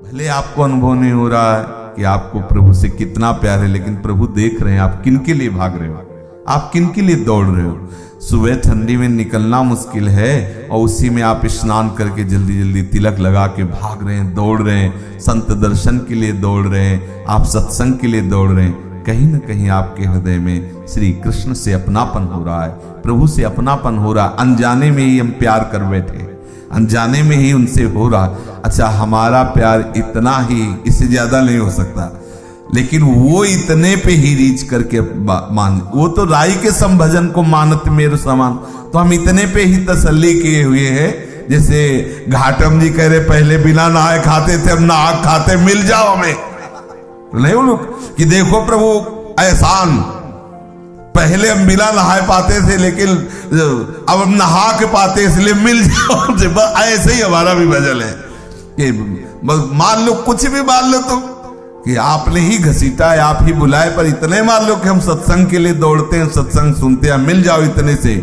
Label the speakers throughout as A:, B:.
A: भले आपको अनुभव नहीं हो रहा है कि आपको प्रभु से कितना प्यार है, लेकिन प्रभु देख रहे हैं आप किन के लिए भाग रहे हो, आप किन के लिए दौड़ रहे हो। सुबह ठंडी में निकलना मुश्किल है और उसी में आप स्नान करके जल्दी जल्दी तिलक लगा के भाग रहे हैं, दौड़ रहे हैं, संत दर्शन के लिए दौड़ रहे हैं, आप सत्संग के लिए दौड़ रहे हैं। कहीं ना कहीं आपके हृदय में श्री कृष्ण से अपनापन हो रहा है, प्रभु से अपनापन हो रहा है। अनजाने में ही हम प्यार कर बैठे, अनजाने में ही उनसे हो रहा। अच्छा, हमारा प्यार इतना ही, इससे ज्यादा नहीं हो सकता, लेकिन वो इतने पे ही रीच करके मान, वो तो राई के संभजन को मानत मेरे समान, तो हम इतने पे ही तसल्ली किए हुए हैं। जैसे घाटम जी कह रहे पहले बिना नहाए खाते थे, अब नहा खाते, मिल जाओ हमें। नहीं लोग कि देखो प्रभु एहसान, पहले हम बिना नहाए पाते थे, लेकिन अब हम नहा के पाते, इसलिए मिल जाओ। ऐसे ही हमारा भी भजन है कि मान लो कुछ भी मान लो तो कि आपने ही घसीटा है, आप ही बुलाए, पर इतने मान लो कि हम सत्संग के लिए दौड़ते हैं, सत्संग सुनते हैं, मिल जाओ इतने से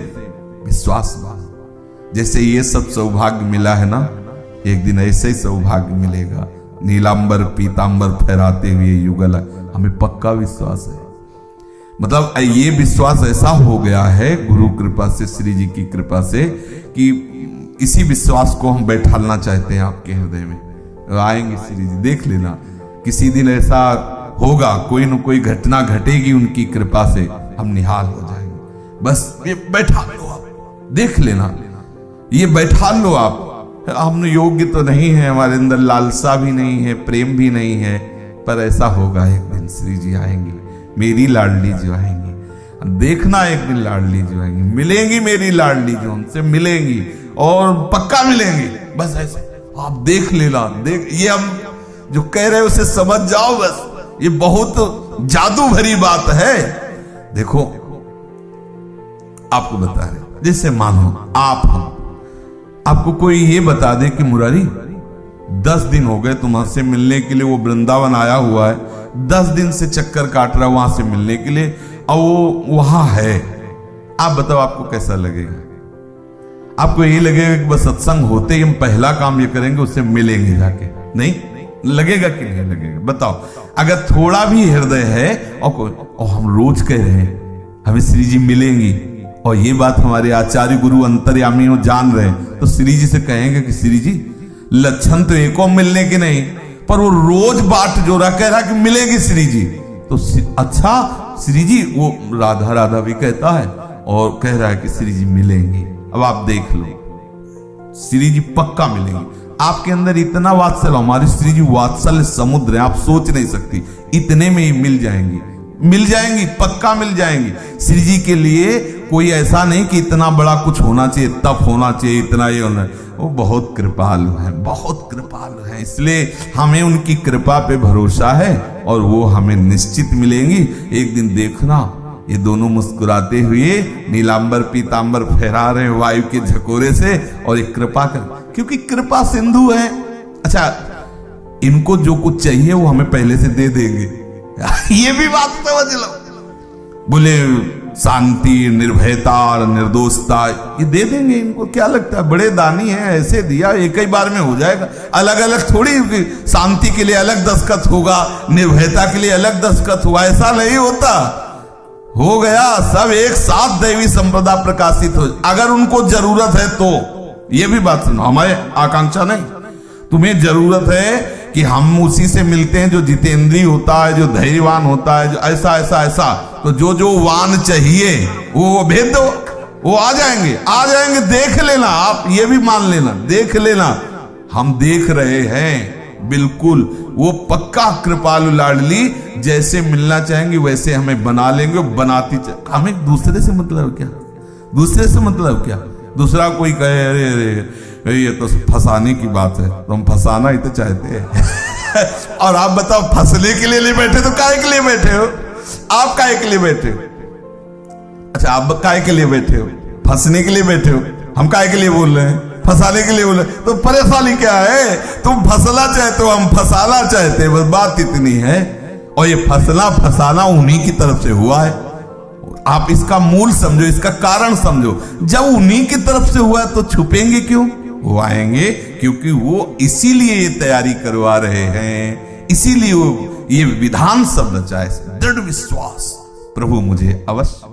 A: विश्वास बात। जैसे ये सब सौभाग्य मिला है ना, एक दिन ऐसे ही सौभाग्य मिलेगा। नीलांबर पीतांबर फहराते हुए युगल, हमें पक्का विश्वास है। मतलब ये विश्वास ऐसा हो गया है गुरु कृपा से, श्री जी की कृपा से, कि इसी विश्वास को हम बैठालना चाहते हैं आपके हृदय में। आएंगे श्री जी, देख लेना किसी दिन ऐसा होगा, कोई न कोई घटना घटेगी उनकी कृपा से, हम निहाल हो जाएंगे। बस ये बैठा लो आप, देख लेना, ये बैठा लो आप। हम योग्य तो नहीं है, हमारे अंदर लालसा भी नहीं है, प्रेम भी नहीं है, पर ऐसा होगा एक दिन श्री जी आएंगे, मेरी लाडली जो आएंगी। देखना एक दिन लाडली जो आएंगी, मिलेंगी मेरी लाडली जो, उनसे मिलेंगी और पक्का मिलेंगी। बस ऐसे आप देख लेना, देख, ये हम जो कह रहे हैं उसे समझ जाओ बस। ये बहुत जादू भरी बात है। देखो आपको बता रहे, जैसे मानो आप हम, आपको कोई ये बता दे कि मुरारी 10 दिन हो गए तुमसे मिलने के लिए, वो वृंदावन आया हुआ है, 10 दिन से चक्कर काट रहा है वहां से मिलने के लिए, और वो वहां है, आप बताओ आपको कैसा लगेगा? आपको यही लगेगा कि बस सत्संग होते ही हम पहला काम ये करेंगे, उससे मिलेंगे जाके? नहीं लगेगा कि नहीं लगेगा? बताओ। अगर थोड़ा भी हृदय है और हम रोज कह रहे हैं हमें श्री जी मिलेंगी, और ये बात हमारे आचार्य गुरु अंतर्यामी हो जान रहे हैं, तो श्री जी से कहेंगे कि श्री जी लक्षण तो एको मिलने के नहीं, पर वो रोज बाट जोड़ा कह रहा कि मिलेगी श्री जी, तो अच्छा श्री जी, वो राधा राधा भी कहता है और कह रहा है कि श्री जी मिलेंगी। अब आप देख लो, श्री जी पक्का मिलेंगी। आपके अंदर इतना वात्सल्य, हमारी श्री जी वात्सल्य समुद्र है, आप सोच नहीं सकती, इतने में ही मिल जाएंगी, मिल जाएंगी, पक्का मिल जाएंगी। श्री जी के लिए कोई ऐसा नहीं कि इतना बड़ा कुछ होना चाहिए, तप होना चाहिए, इतना ये होना, वो बहुत कृपालु है, बहुत कृपालु है, इसलिए हमें उनकी कृपा पे भरोसा है और वो हमें निश्चित मिलेंगी। एक दिन देखना ये दोनों मुस्कुराते हुए नीलांबर पीतांबर फहरा रहे हैं वायु के झकोरे से, और एक कृपा कर, क्योंकि कृपा सिंधु है। अच्छा, इनको जो कुछ चाहिए वो हमें पहले से दे देंगे, ये भी बात समझ लो। बोले शांति, निर्भयता, निर्दोषता, ये दे देंगे, इनको क्या लगता है बड़े दानी है, ऐसे दिया एक ही बार में हो जाएगा। अलग अलग थोड़ी, शांति के लिए अलग दस्तखत होगा, निर्भयता के लिए अलग दस्तखत होगा, ऐसा नहीं होता। हो गया सब एक साथ दैवी संप्रदा प्रकाशित हो। अगर उनको जरूरत है तो, ये भी बात सुनो, हमारे आकांक्षा नहीं, तुम्हें जरूरत है कि हम उसी से मिलते हैं जो जितेंद्रीय होता है, जो धैर्यवान होता है, जो ऐसा ऐसा ऐसा, तो जो जो वान चाहिए वो भेज दो, वो आ जाएंगे, आ जाएंगे। देख लेना आप, ये भी मान लेना, देख लेना, हम देख रहे हैं बिल्कुल। वो पक्का कृपालु लाडली, जैसे मिलना चाहेंगे वैसे हमें बना लेंगे, बनाती हमें दूसरे से मतलब क्या, दूसरे से मतलब क्या? दूसरा कोई कहे अरे अरे ये तो फंसाने की बात है, तो हम फंसाना ही तो चाहते हैं। और आप बताओ, फंसने के लिए नहीं बैठे तो काहे के लिए बैठे हो? आप काहे के लिए बैठे हो? अच्छा, आप काहे के लिए बैठे हो? फंसने के लिए बैठे हो? हम काहे के लिए बोल रहे हैं? फंसाने के लिए बोले। तो परेशानी क्या है? तुम फंसना चाहते हो, हम फंसाना चाहते हैं, बस बात इतनी है। और ये फंसना फंसाना उन्हीं की तरफ से हुआ है। आप इसका मूल समझो, इसका कारण समझो। जब उन्हीं की तरफ से हुआ तो छुपेंगे क्यों? वो आएंगे, क्योंकि वो इसीलिए ये तैयारी करवा रहे हैं, इसीलिए वो ये विधान सब रचा है। दृढ़ विश्वास, प्रभु मुझे अवश्य